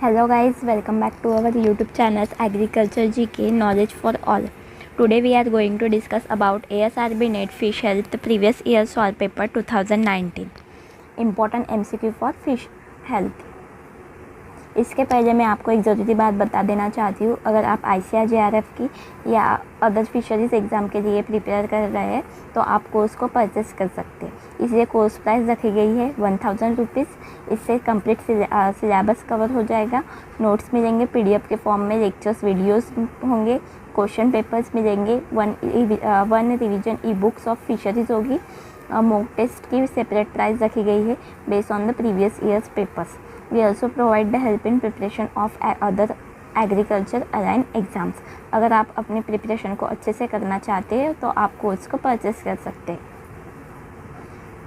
Hello guys, welcome back to our YouTube channel Agriculture GK Knowledge for All. Today we are going to discuss about ASRB NET Fish Health previous year solve paper 2019. Important MCQ for fish health. इसके पहले मैं आपको एक ज़रूरी बात बता देना चाहती हूँ। अगर आप ICAR JRF की या अदर फिशरीज़ एग्ज़ाम के लिए प्रिपेयर कर रहे हैं तो आप कोर्स को परचेस कर सकते हैं। इसलिए कोर्स प्राइस रखी गई है 1000 रुपीज़। इससे कंप्लीट सिलेबस कवर हो जाएगा। नोट्स मिलेंगे PDF के फॉर्म में, लेक्चर्स वीडियोस होंगे, क्वेश्चन पेपर्स मिलेंगे, one revision e books of fisheries होगी। मॉक टेस्ट की सेपरेट प्राइस रखी गई है based on the previous years papers. We also provide the help in preparation of other agriculture aligned exams. अगर आप अपनी प्रिपरेशन को अच्छे से करना चाहते हैं तो आप कोर्स को परचेस कर सकते हैं।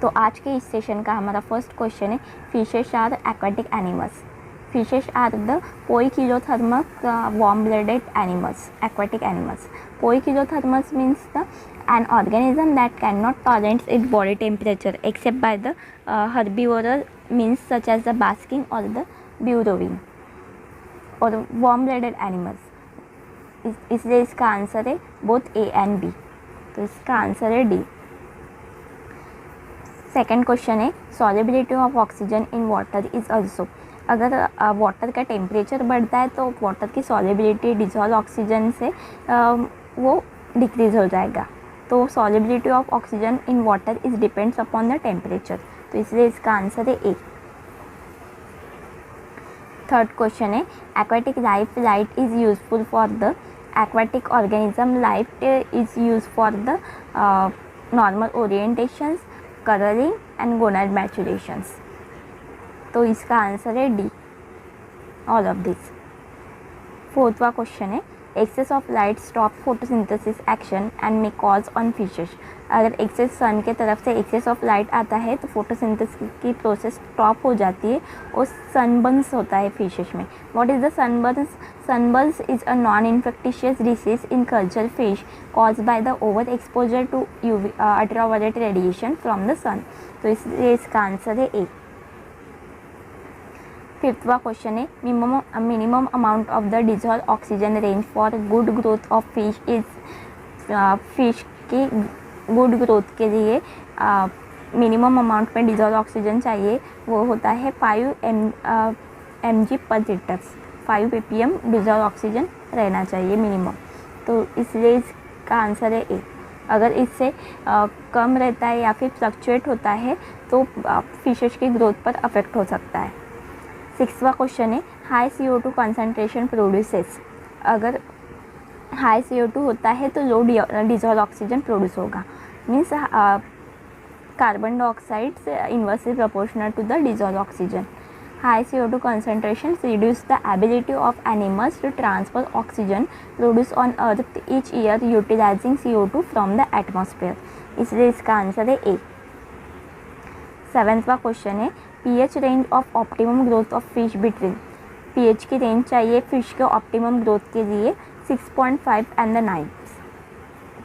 तो आज के इस सेशन का हमारा फर्स्ट क्वेश्चन है, fishes are aquatic animals. Fishes are the poikilothermous warm blooded animals, aquatic animals. Poikilothermus means an organism that cannot tolerate its body temperature except by the herbivoral means such as the basking or the burrowing or warm blooded animals. इसलिए इसका answer है both A and B। तो इसका answer है D। Second question है, solubility of oxygen in water is also. अगर water का temperature बढ़ता है तो वाटर की सॉल्युबिलिटी डिजॉल्व ऑक्सीजन से वो डिक्रीज़ हो जाएगा। तो solubility of oxygen in water is depends upon the temperature. तो इसलिए इसका आंसर है ए। थर्ड क्वेश्चन है, aquatic life light is useful for the aquatic organism light is used for the normal orientations, coloring and gonad maturations. तो इसका answer है D, all of this. फोर्थवा question है, excess of light stop photosynthesis action and may cause on fishes. अगर excess sun के तरफ से access of light आता है तो फोटोसिंथेसिस की प्रोसेस स्टॉप हो जाती है और सनबर्न्स होता है फिशेस में। What is the sunburns? Sunburns is a non infectious disease in culture fish cause by the over exposure to UV ultraviolet radiation from the sun. तो इसलिए इसका आंसर है ए। फिफ्थवा क्वेश्चन है, minimum amount of the dissolve oxygen range for good growth of fish is. Fish की good growth के लिए minimum amount में डिजॉल्व ऑक्सीजन चाहिए, वो होता है 5 mg पर लीटर। 5 ppm डिजॉल्व ऑक्सीजन रहना चाहिए मिनिमम। तो इसलिए इसका आंसर है ए। अगर इससे कम रहता है या फिर फ्लक्चुएट होता है तो फिशेस की ग्रोथ पर अफेक्ट हो सकता है। सिक्सवा क्वेश्चन है, हाई CO2 कंसनट्रेशन प्रोड्यूसेस। अगर हाई CO2 होता है तो लो डिजॉल्व ऑक्सीजन प्रोड्यूस होगा। Means carbon dioxide inversely proportional to the dissolve oxygen. High CO2 concentration reduce the ability of animals to transfer oxygen produced on earth each year utilizing CO2 from the atmosphere. इसलिए इसका answer है ए। सेवेंथवा question है, pH range of optimum growth of fish between. pH की range चाहिए fish के optimum growth के लिए 6.5 and the 9।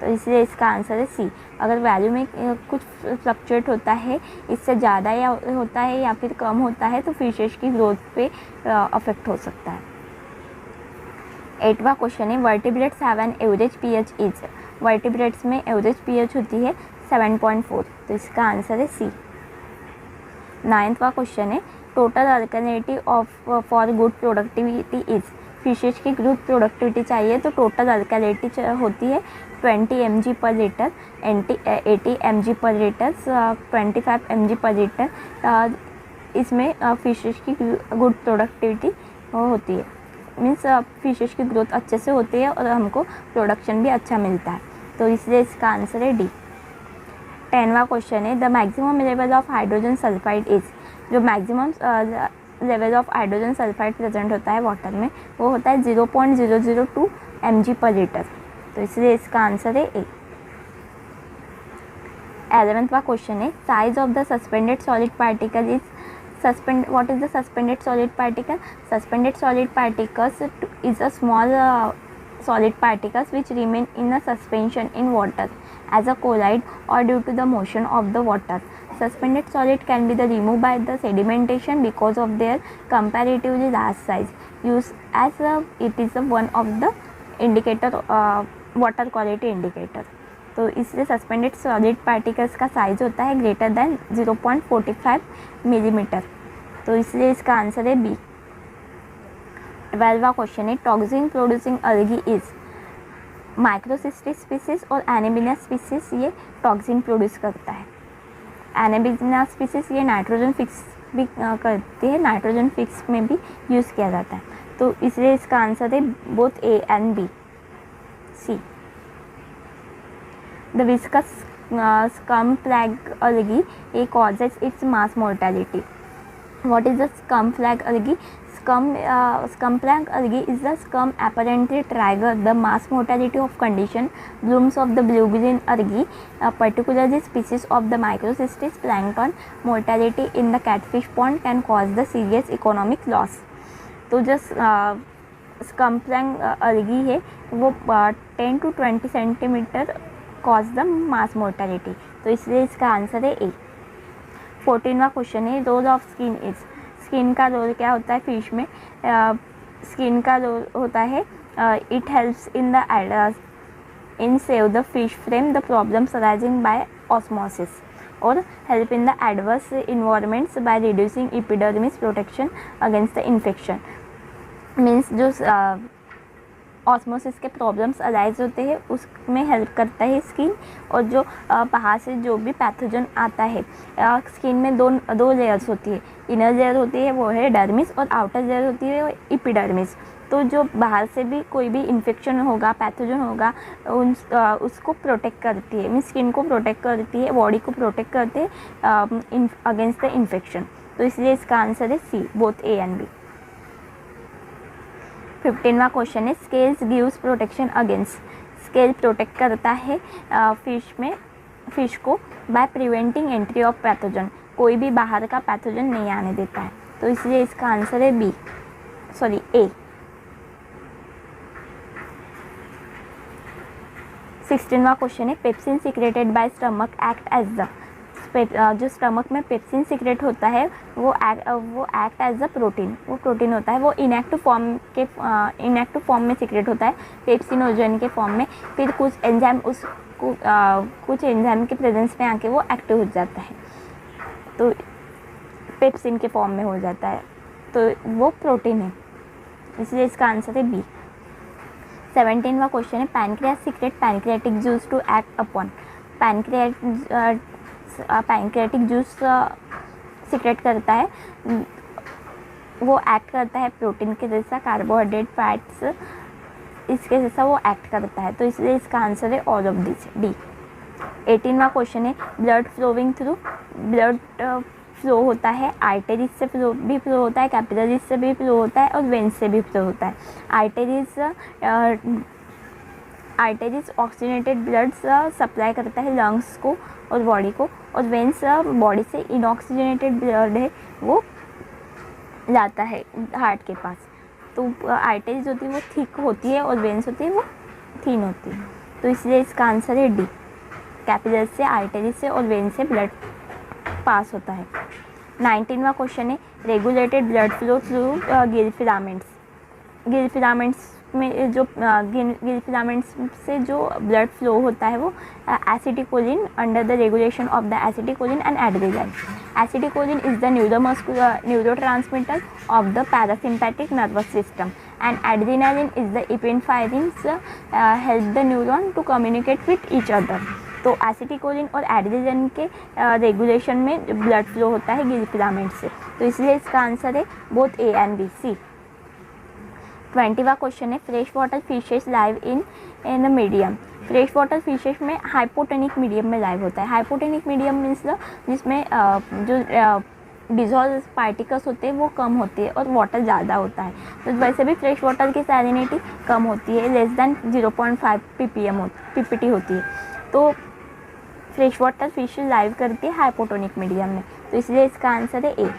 तो इसलिए इसका आंसर है सी। अगर वैल्यू में कुछ फ्लक्चुएट होता है, इससे ज़्यादा या होता है या फिर कम होता है तो फिशेस की ग्रोथ पे अफेक्ट हो सकता है। एटवा क्वेश्चन है, vertebrates have an average pH is. Vertebrates में एवरेज pH होती है 7.4। तो इसका आंसर है सी। नाइन्थवा क्वेश्चन है, total alkalinity of for good productivity is. Fishes की गुड प्रोडक्टिविटी चाहिए तो टोटल अल्कलिनिटी होती है 20 mg पर लीटर, 80 mg पर लीटर, 25 mg पर लीटर। इसमें फिशेस की गुड प्रोडक्टिविटी होती है। मीन्स फिशेस की ग्रोथ अच्छे से होती है और हमको प्रोडक्शन भी अच्छा मिलता है। तो इसलिए इसका आंसर है डी। 10वां क्वेश्चन है, the maximum level of hydrogen sulphide is. जो maximum level of hydrogen sulphide present होता है वाटर में वो होता है 0.002 mg पर लीटर। तो इसलिए इसका आंसर है ए। 11वां क्वेश्चन है, size of the suspended solid particle is. What is the suspended solid particle? Suspended solid particles is a small solid particles which remain in a suspension in water as a collide or due to the motion of the water. Suspended solid can be removed by the sedimentation because of their comparatively large size. Use as it is one of the indicator water quality indicator. तो इसलिए suspended solid particles का size होता है greater than 0.45 millimetre, तो इसलिए इसका answer है B. 12वां question है टॉक्सिन प्रोड्यूसिंग अलगी इज माइक्रोसिस्टिक स्पीसीज और एनेबिना स्पीसीज ये टॉक्सिन प्रोड्यूस करता है। एनेबिना स्पीसीज ये नाइट्रोजन फिक्स भी करती है, नाइट्रोजन फिक्स में भी यूज़ किया जाता है, तो इसलिए इसका आंसर है both A and B. C. The viscous scum flag algae it causes its mass mortality. What is the scum flag algae? Scum flag algae is the scum apparently trigger the mass mortality of condition. Blooms of the blue-green algae, particularly species of the microcystis plankton, mortality in the catfish pond can cause the serious economic loss. तो जो scum flag अलगी है वो 10 to 20 centimetre cause the mass mortality, तो इसलिए इसका answer है A. 14वां question है role of skin is. Skin का रोल क्या होता है फिश में? स्किन का रोल होता है it helps in save the fish from the problems arising by osmosis और help in the adverse environments by reducing epidermis protection against the infection. Means जो ऑस्मोसिस के प्रॉब्लम्स अराइज होते हैं उसमें हेल्प करता है स्किन, और जो बाहर से जो भी पैथोजन आता है, स्किन में दो लेयर्स होती है, इनर लेयर होती है वो है डर्मिस और आउटर लेयर होती है वो एपिडर्मिस। तो जो बाहर से भी कोई भी इन्फेक्शन होगा, पैथोजन होगा, उसको प्रोटेक्ट करती है, मीन्स स्किन को प्रोटेक्ट करती है, बॉडी को प्रोटेक्ट करते हैं अगेंस्ट द इन्फेक्शन, तो इसलिए इसका आंसर है C, both A and B. 15वां क्वेश्चन है scales gives protection against. Scale protect करता है फिश को by preventing entry of pathogen, कोई भी बाहर का पैथोजन नहीं आने देता है, तो इसलिए इसका आंसर है बी, सॉरी ए। 16वां क्वेश्चन है pepsin secreted by stomach act as the. जो स्टमक में पेप्सिन सीक्रेट होता है वो एक्ट एज अ प्रोटीन, वो प्रोटीन होता है, वो इनएक्टिव फॉर्म में सीक्रेट होता है पेप्सिनोजन के फॉर्म में, फिर कुछ एंजाइम के प्रेजेंस में आके वो एक्टिव हो जाता है, तो पेप्सिन के फॉर्म में हो जाता है, तो वो प्रोटीन है, इसलिए इसका आंसर है बी। 17वां क्वेश्चन है pancreas secrete pancreatic juice to act upon. Pancreatic juice secrete करता है, वो एक्ट करता है प्रोटीन के जैसा, कार्बोहाइड्रेट फैट्स इसके जैसा वो एक्ट करता है, तो इसलिए इसका आंसर है ऑल ऑफ दिस, डी। 18वां क्वेश्चन है blood flowing through. Blood flow होता है आर्टेरीज से भी फ्लो होता है, कैपिलरीज से भी फ्लो होता है और वेन्स से भी फ्लो होता है। आर्टेरीज ऑक्सीजनेटेड ब्लड सप्लाई करता है लंग्स को और बॉडी को, और वेन्स बॉडी से इनऑक्सीजनेटेड ब्लड है वो लाता है हार्ट के पास। तो आर्टेरीज होती है वो थिक होती है और वेन्स होती है वो थीन होती है, तो इसलिए इसका आंसर है डी, कैपिलर से, आर्टेरीज से और वेन से ब्लड पास होता है। 19वां क्वेश्चन है regulated blood flow through Gill filaments. Gill filaments में जो गिल फिलामेंट्स से जो ब्लड फ्लो होता है वो acetylcholine under the regulation of the acetylcholine and adrenaline. Acetylcholine is the neurotransmitter of the parasympathetic nervous system and adrenaline is the epinephrines help the neuron to communicate with each other. तो acetylcholine और adrenaline के regulation में blood flow होता है Gill filament से, तो इसलिए इसका आंसर है both A and B, C. 20वां क्वेश्चन है fresh water fishes live in medium. Fresh water fishes में हाइपोटोनिक मीडियम में लाइव होता है। हाइपोटोनिक मीडियम मीन्स जिसमें जो डिजॉल्व पार्टिकल्स होते हैं वो कम होती है और वाटर ज़्यादा होता है, तो वैसे भी फ्रेश वाटर की सैलिनिटी कम होती है, लेस दैन 0.5 ppt होती है, तो फ्रेश वाटर फिश लाइव करती है हाइपोटोनिक मीडियम में, तो इसलिए इसका आंसर है ए।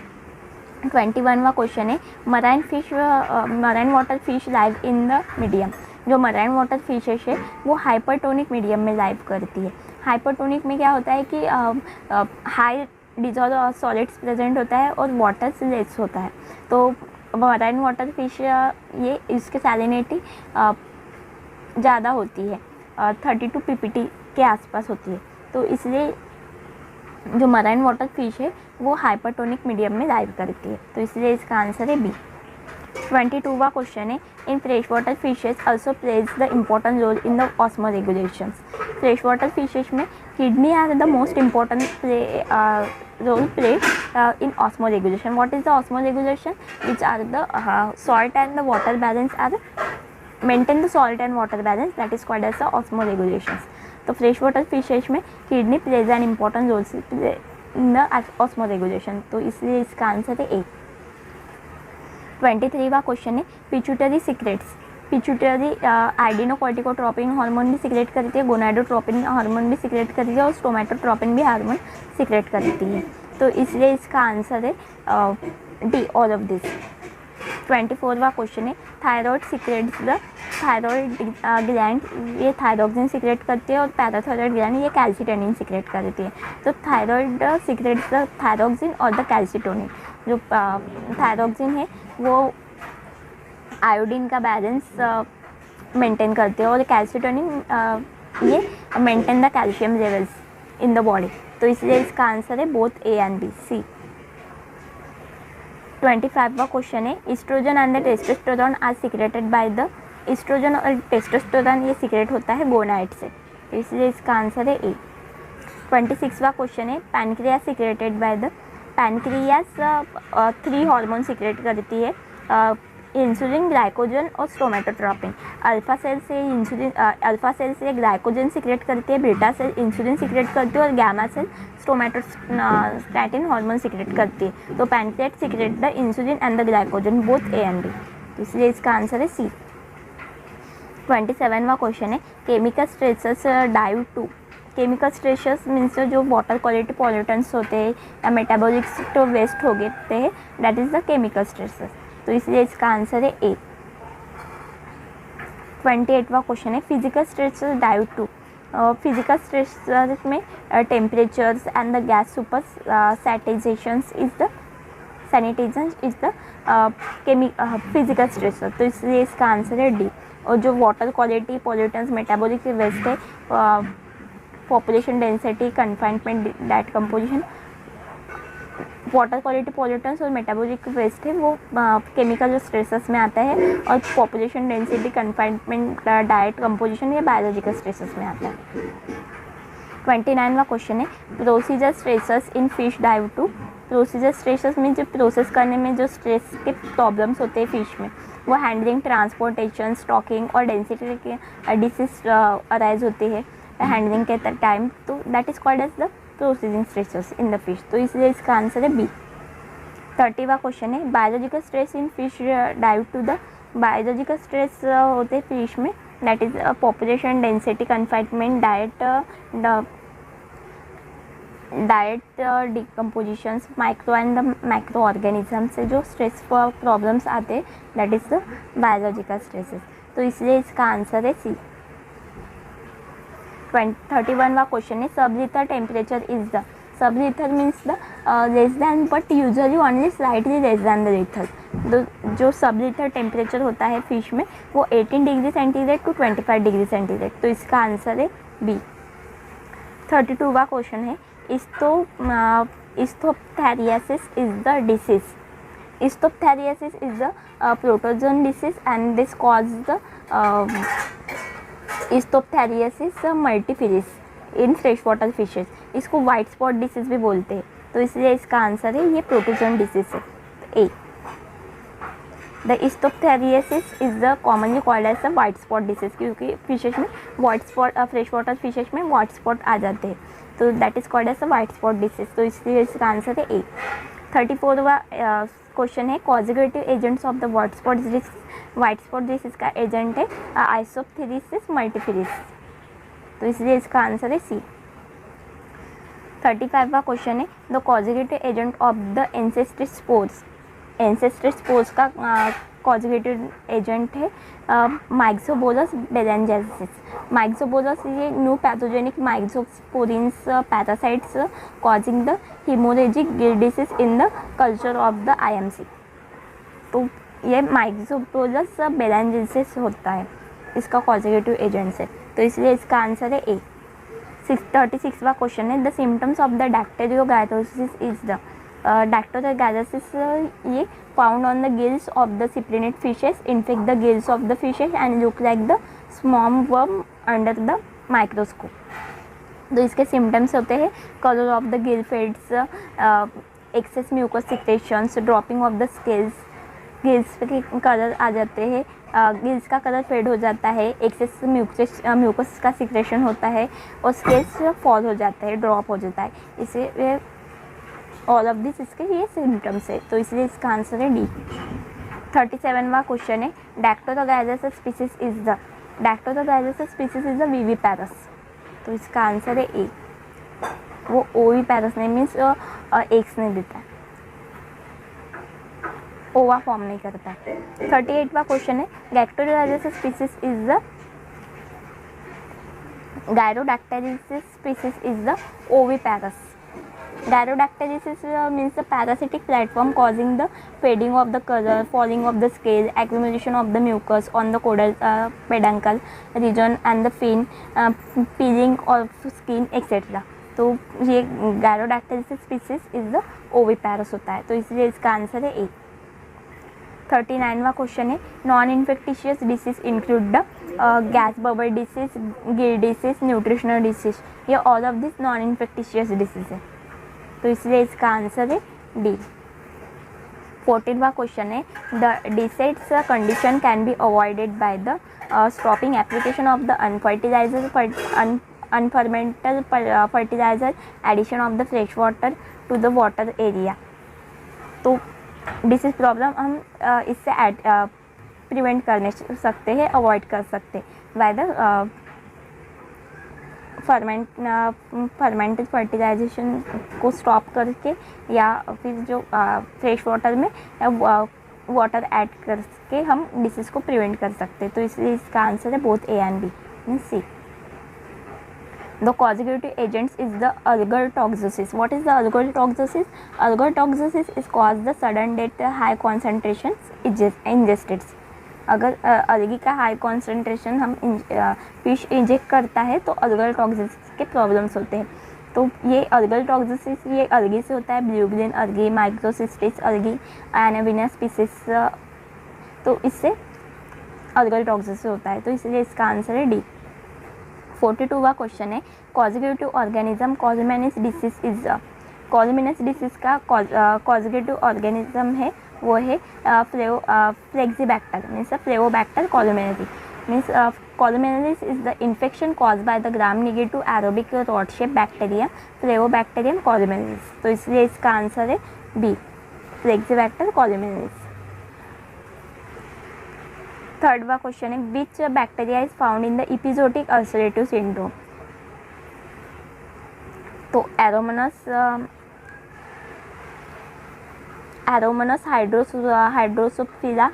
21वां क्वेश्चन है marine water fish live in the medium. जो मराइन वाटर फिशेस है वो हाइपरटोनिक मीडियम में लाइव करती है। हाइपरटोनिक में क्या होता है कि हाई डिजॉल्व सॉलिड्स प्रेजेंट होता है और वाटर से लेस होता है। तो मराइन वाटर फिश ये इसके सैलिनिटी ज़्यादा होती है, 32 ppt के आसपास होती है। तो इसलिए जो मराइन वाटर फिश है वो हाइपरटोनिक मीडियम में लाइव करती है। तो इसलिए इसका आंसर है बी। 22वां क्वेश्चन है, in fresh water fishes also plays the important role in the osmoregulations. Fresh water fishes में kidney are the most important role played in osmo regulation. What is the osmo regulation? Which are the salt and the water balance are maintain the salt and water balance, that is called as the osmo regulations. तो fresh water fishes में kidney plays an important role in the osmo regulation. तो इसलिए इसका answer है A. 23वां question है, pituitary secretes. Pituitary adrenocorticotropin hormone भी secrete करती है, गोनाडोट्रोपिन हार्मोन भी सीक्रेट करती है और स्टोमेटोट्रोपिन भी हार्मोन सीक्रेट करती है। तो इसलिए इसका आंसर है डी, ऑल ऑफ दिस। 24वां क्वेश्चन है, thyroid secretes the thyroid gland, ये थायरोक्सिन सीक्रेट करती है और पैराथायराइड ग्लैंड ये कैल्सिटोनिन सीक्रेट करती है। तो थायराइड सीक्रेट्स द थायरोक्सिन और द कैल्सिटोनिन। जो थायरोक्सिन है वो आयोडीन का बैलेंस मेंटेन करते हैं और कैल्सिटोनिन ये maintain the calcium levels in the body. तो इसलिए इसका आंसर है both A and B, C. 25वां क्वेश्चन है, estrogen and the testosterone are secreted by the. Estrogen और टेस्टोस्टेरोन ये सीक्रेट होता है गोनाइड से। तो इसलिए इसका आंसर है ए। 26वां क्वेश्चन है, pancreas secreted by the. Pancreas 3 hormone secret करती है, इंसुलिन, ग्लाइकोजन और स्टोमेटोट्रोपिन। अल्फा सेल से ग्लाइकोजन सीक्रेट करती है, बीटा सेल इंसुलिन सीक्रेट करती है और gamma cell somatostatin hormone secret करती है। तो pancreas secrete the insulin and the glycogen, both A and B. तो इसलिए इसका आंसर है सी। 27वां क्वेश्चन है, chemical stresses dive to. Chemical stresses means जो वाटर क्वालिटी पॉल्यूटेंट्स होते हैं या मेटाबॉलिक्स तो वेस्ट हो गए हैं, that is the chemical stresses. तो इसलिए इसका आंसर है ए। 28वां क्वेश्चन है, physical stresses dive to. Physical stresses में temperatures and the gas super saturations is the physical stresses. तो इसलिए इसका आंसर है डी। और जो water quality pollutants metabolic waste है, population density, confinement, diet composition, water quality pollutants और metabolic waste है वो केमिकल स्ट्रेसेस में आता है, और population density, confinement, diet composition ये बायोलॉजिकल स्ट्रेसेस में आता है। 29वां क्वेश्चन है, procedure stresses in fish dive to. Procedure stresses में जो प्रोसेस करने में जो स्ट्रेस के प्रॉब्लम्स होते हैं फिश में, वो हैंडलिंग, ट्रांसपोर्टेशन, स्टॉकिंग और डेंसिटी के डिसीज अराइज होती है हैंडलिंग के टाइम। तो that is called as the processing stresses in the fish. तो इसलिए इसका आंसर है बी। 30वां क्वेश्चन है, biological stress in fish dive to the. Biological stress होते हैं फिश में, that is population density, confinement, diet decompositions, micro and the macro organism से जो स्ट्रेस प्रॉब्लम्स आते हैं, that is the biological stresses. तो इसलिए इसका आंसर है सी। 31वां क्वेश्चन है, sublethal temperature is the. Sublethal means the less than but usually only slightly less than the lethal. जो सबलीथर टेम्परेचर होता है फिश में वो 18 degree centigrade to 25 degree centigrade. तो इसका आंसर है बी। 32वां क्वेश्चन है, Isthopthariasis is the disease. Isthopthariasis is the protozoan disease and this causes the Isthopthariasis multifidus in freshwater fishes. इसको white spot disease भी बोलते हैं। तो इसलिए इसका आंसर है ये प्रोटोजोन डिसीज है, A. The Isthopthariasis is the commonly called as the white spot disease, क्योंकि फिशेज में white spot fresh water fishes में white spot आ जाते हैं, तो that is called as a white spot disease. तो इसलिए इसका आंसर है ए। 34वां क्वेश्चन है, conjugative agents of the white spot disease. White spot disease का एजेंट है आइसोप्थेरिसिस मल्टीफिलिस। तो इसलिए इसका आंसर है सी। 35वां क्वेश्चन है, the conjugative agent of the ancestry spores. Ancestor spores का कॉन्जुगेटिव एजेंट है माइक्सोबोलस बेलेंजेंसिस। माइक्सोबोलस ये new pathogenic myxosporean parasites causing the haemorrhagic gill disease in the culture of the IMC। तो ये माइक्सोबोलस बेलेंजेंसिस होता है, इसका कॉन्जुगेटिव एजेंट है, तो इसलिए इसका आंसर है ए। 36वां क्वेश्चन है, the symptoms of the dactylogyrosis is the dactylogyrosis ये found on the gills of the cyprinid fishes, infect the gills of the fishes and look like the small worm under the microscope. तो इसके symptoms होते हैं colour of the gill fades, excess mucus secretions, dropping of the scales, gills के colour आ जाते हैं, gills का colour fade हो जाता है, एक्सेस म्यूकस का सिक्रेशन होता है और स्केल्स फॉल हो जाता है, ड्रॉप हो जाता है। इसे ऑल ऑफ दिस इसके ये सिम्टम्स है, तो इसलिए इसका आंसर है डी। 37वां क्वेश्चन है, dactylogyrosis species is the viviparous. तो इसका आंसर है ए, वो ओविपैरस नहीं, मीन्स एग्स नहीं देता है, ओवा फॉर्म नहीं करता है। 38वां क्वेश्चन है, dactylogyrosis species is the oviparous. Gyrodactylisis means the parasitic platform causing the fading of the color, falling of the scale, accumulation of the mucus on the caudal peduncle region and the fin, peeling of skin etc. तो ये Gyrodactylisis species is the oviparous होता है, तो इसलिए इसका answer है A. 39वां question है, non infectious disease include the gas bubble disease, gill disease, nutritional disease. ये all of this non infectious disease है, तो इसलिए इसका आंसर है डी। 14वां क्वेश्चन है, the diseased condition can be avoided by the stopping application of the unfermented fertilizer, addition of the fresh water to the water area. तो disease problem हम इससे प्रिवेंट करने सकते हैं, अवॉइड कर सकते हैं बाय द फर्मेंटेड फर्टिलाइजेशन को स्टॉप करके, या फिर जो फ्रेश वाटर में वाटर ऐड करके हम डिसीज को प्रिवेंट कर सकते हैं, तो इसलिए इसका आंसर है both A and B, means C. The causative agents is the algal toxosis. What is the algal toxosis? Algal toxosis is caused the sudden death high concentrations ingested. अगर अलगी का हाई कॉन्सेंट्रेशन हम fish inject करता है तो algal toxins के problems होते हैं। तो ये अल्गल टॉक्सिस ये अलगी से होता है, blue green algae, microcystis algae, एनाविना स्पीसीज, तो इससे अल्गल टॉक्सिस होता है, तो इसलिए इसका आंसर है डी। 42वां क्वेश्चन है, conjugative organism columnaris disease is. Columnaris disease का कॉन्जुगेटिव ऑर्गेनिज्म है वो है Flexibacter, means Flavobacter columnare. Means columnaris is the infection cause by the gram negative aerobic rod shape bacteria Flavobacterium columnaris, तो इसलिए इसका answer है B, फ्लेक्सीबैक्टर कॉलमेनरीज। 3rd question है, which bacteria is found in the epizootic ulcerative syndrome. तो Aeromonas hydrophila,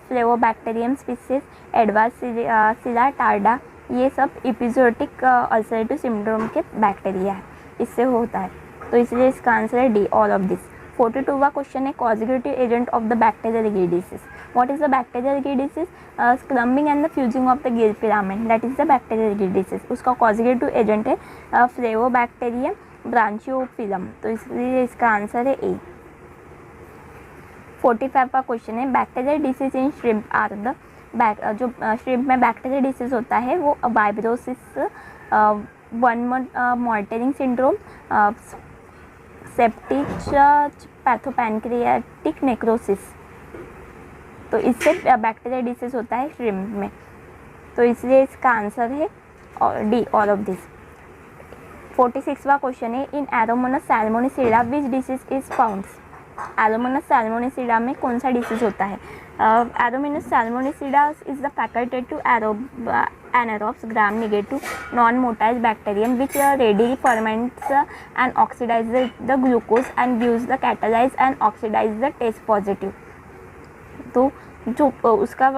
Flavobacterium species, Edwardsiella tarda, ये सब epizootic ulcerative syndrome के bacteria है, इससे होता है, तो इसलिए इसका आंसर है डी, ऑल ऑफ दिस। 42वां क्वेश्चन है, conjugative agent of the bacterial gill disease. What is the bacterial gill disease? Clumping and the fusing of the gill filament, that is the bacterial gill disease. उसका conjugative agent है flavobacterium branchiophilum, तो इसलिए इसका answer है A. 45वां question है, bacterial disease in shrimp are the जो shrimp में बैक्टीरियल डिसीज होता है वो vibriosis, one mortality syndrome, septic hepatopancreatic necrosis, तो इससे बैक्टीरियल डिसीज होता है श्रिम्प में, तो इसलिए इसका आंसर है डी, ऑल ऑफ दिस। 46वां क्वेश्चन है, in Aeromonas salmonicida which disease is found. Aeromonas salmonicida में कौन सा डिसीज होता है? Aeromonas salmonicida is the facultative anaerobes gram negative non-motile bacterium which readily ferments and oxidizes the glucose and gives the catalyze and oxidize the test positive. तो जो उसका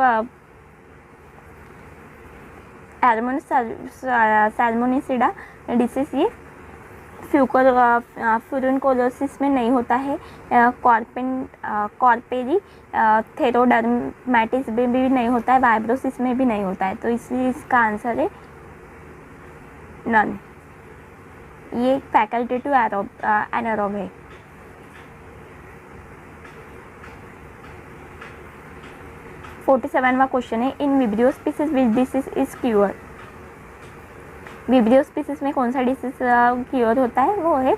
एरोमोनस सैल्मोनेसिडा disease ये फ्यूरिनकोलोसिस में नहीं होता है, कॉर्पेरी थेरोडर्मेटिस में भी नहीं होता है, वाइब्रोसिस में भी नहीं होता है, तो इसलिए इसका आंसर है नन। ये फैकल्टेटिव एनारोब है। फोर्टी 47वां क्वेश्चन है, in Vibrio species which disease is cure? Vibrio species में कौन सा डिसीज क्योर होता है? वो है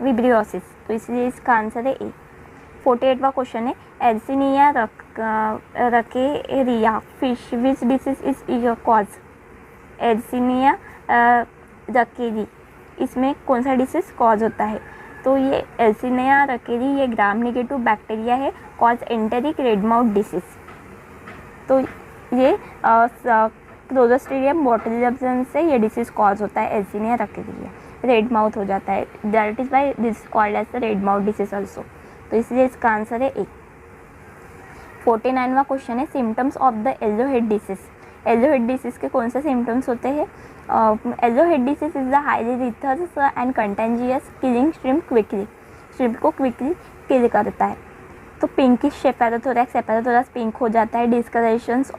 विब्रियोसिस, तो इसलिए इसका आंसर है ए। 48वां क्वेश्चन है, Yersinia ruckeri fish which disease is cause? Yersinia ruckeri, इसमें कौन सा डिसीज कॉज होता है? तो ये एल्सिनिया रकेरी ये ग्राम नेगेटिव बैक्टीरिया है, cause enteric red mouth disease. तो ये क्लोस्ट्रीडियम बोटुलिनम से ये डिसीज कॉज होता है, एल्सिनिया रकेरिया, रेड माउथ हो जाता है, that is why this called as the red mouth disease also, तो इसलिए इसका आंसर है ए। 49वां क्वेश्चन है, symptoms of the yellow head disease. Yellow head disease के कौन से सिम्टम्स होते हैं? Yellow head disease is the highly rithers and contagious, killing shrimp quickly, shrimp को क्विकली किल करता है। तो पिंकिश सेपेरोथोरैक्स पिंक हो जाता है, डिस्कलरेशंस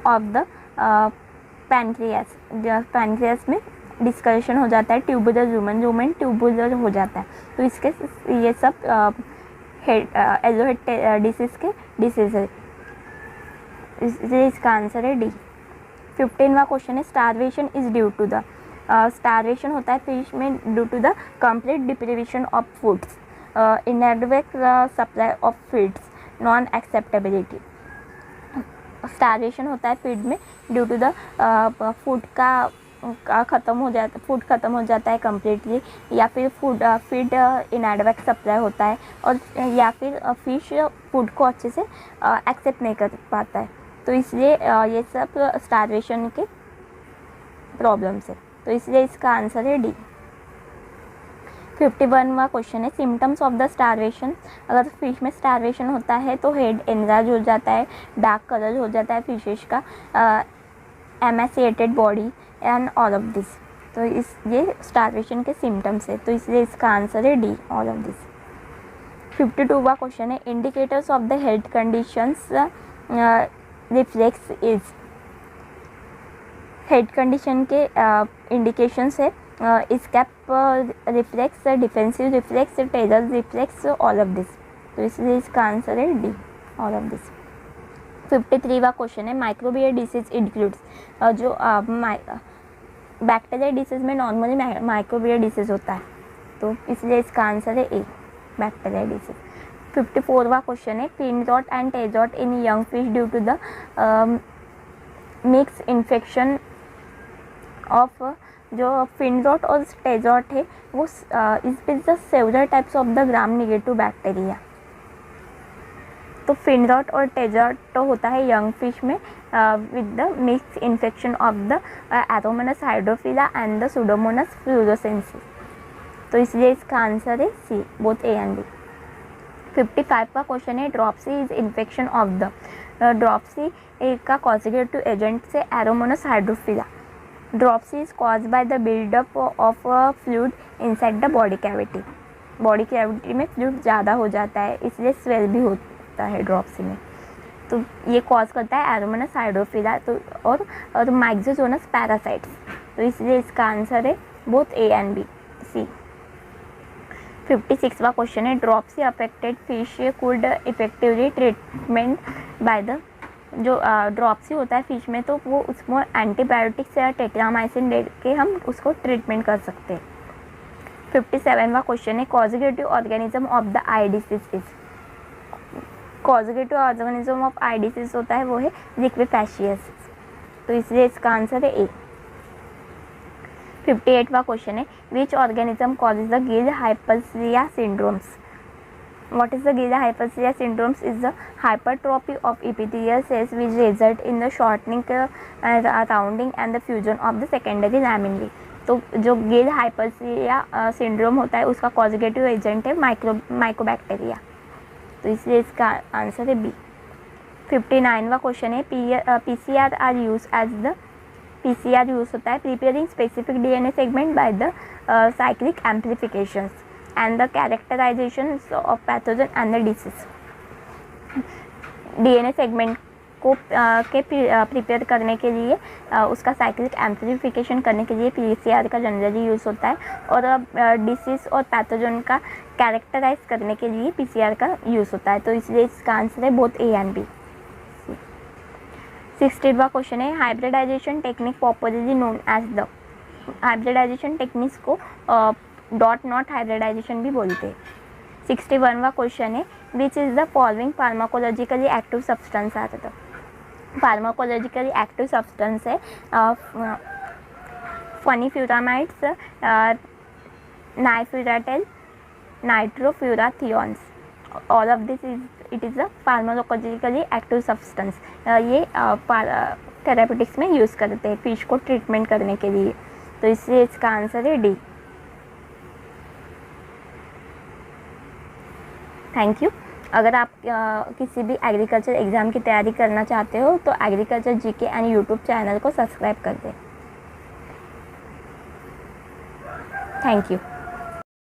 ऑफ द पैनक्रियास में डिस्कलेशन हो जाता है, ट्यूबुलर रूमेन ट्यूबुलर हो जाता है, तो इसके ये सब येलो हेड डिसीज के डिसीज है, इसलिए इसका आंसर है डी। 15वां क्वेश्चन है, starvation is due to the, starvation होता है फिश में due to the complete deprivation of foods, inadequate supply of feeds, non acceptability. Starvation होता है फीड में ड्यू टू द फूड का ख़त्म हो जाता है कम्प्लीटली, या फिर फीड इनएडेक्वेट सप्लाई होता है, और या फिर फिश फूड को अच्छे से एक्सेप्ट नहीं कर पाता है, तो इसलिए ये सब स्टारवेशन के प्रॉब्लम्स है, तो इसलिए इसका आंसर है डी। 51वां क्वेश्चन है, सिम्टम्स ऑफ द स्टारवेशन। अगर फिश में स्टारवेशन होता है तो हेड एनलार्ज हो जाता है, डार्क कलर हो जाता है फिशेस का, emaciated body and all of this, तो ये स्टारवेशन के सिम्टम्स है, तो इसलिए इसका आंसर है डी, ऑल ऑफ दिस। 52वां क्वेश्चन है, indicators of the health conditions reflex is. Head condition के इंडिकेशंस है escape reflex, defensive reflex, tailor reflex, all of this, तो इसलिए इसका आंसर है डी, ऑल ऑफ दिस। 53वां क्वेश्चन है, माइक्रोबियल डिसीज इंक्लूड्स, जो बैक्टीरियल डिसीज में नॉर्मली माइक्रोबियल डिसीज होता है, तो इसलिए इसका आंसर है ए, बैक्टीरियल डिसीज। 54वां क्वेश्चन है, fin rot and tell rot in young fish due to the mix infection of, जो फिन रॉट और टेल रॉट है वो is the several types of the gram negative bacteria. तो fin rot और tail rot तो होता है young fish में with the mix infection of the Aeromonas hydrophila and the Pseudomonas fluorescens, तो इसलिए इसका आंसर है C, both A and B. 55वां क्वेश्चन है, dropsy is infection of the, dropsy का कॉन्जुगेटिव एजेंट से Aeromonas hydrophila. Dropsy is cause by the buildup of fluid inside the body cavity, body cavity में fluid ज़्यादा हो जाता है, इसलिए स्वेल भी होता है ड्रॉप्सी में, तो ये कॉज करता है एरोमोनस हाइड्रोफिला, तो और माइक्सोजोनस पैरासाइट्स, तो इसलिए इसका आंसर है both A and B, C. 56वां क्वेश्चन है, dropsy affected fish could effectively treatment by the, जो ड्रॉप्सी होता है फिश में तो वो उसमें एंटीबायोटिक्स या टेट्रामाइसिन दे के हम उसको ट्रीटमेंट कर सकते हैं। 57वां क्वेश्चन है, conjugative organism of the I disease is. Conjugative organism of I disease होता है वो है लिक्विफैशियस, तो इसलिए इसका आंसर है ए। 58वां क्वेश्चन है which organism causes the gill hyperplasia syndromes. What is the Gill hyperplasia syndromes? Is the hypertrophy of epithelial cells which result in the shortening, rounding and the fusion of the secondary lamellae. तो जो Gill hyperplasia syndrome होता है उसका कॉजेगेटिव agent है mycobacteria, तो इसलिए इसका answer है बी. 59वां क्वेश्चन है PCR are use as the. PCR use होता है preparing specific DNA segment by the cyclic amplifications and the characterization of pathogen and the disease. DNA segment को के प्रिपेयर करने के लिए उसका साइक्लिक एम्प्लीफिकेशन करने के लिए पीसीआर का जनरली यूज़ होता है, और डिसीज़ और पैथोजन का कैरेक्टराइज करने के लिए पीसीआर का यूज़ होता है, तो इसलिए इसका आंसर है बोथ ए एंड बी. 60वां क्वेश्चन है hybridization technique popularly known as the. Hybridization techniques को डॉट नॉट हाइब्रिडाइजेशन भी बोलते हैं. 61वां क्वेश्चन है which is the following pharmacologically active substance. आता था फार्माकोलॉजिकली एक्टिव सब्सटेंस है funifuramides, nifuratel, nitrofurathions. All of this it is a pharmacologically active substance. ये थेरापेटिक्स में यूज़ करते हैं फिश को ट्रीटमेंट करने के लिए, तो इसलिए इसका आंसर है डी. Thank you. अगर आप किसी भी एग्रीकल्चर एग्ज़ाम की तैयारी करना चाहते हो तो agriculture GK and YouTube channel को सब्सक्राइब कर दें. Thank you.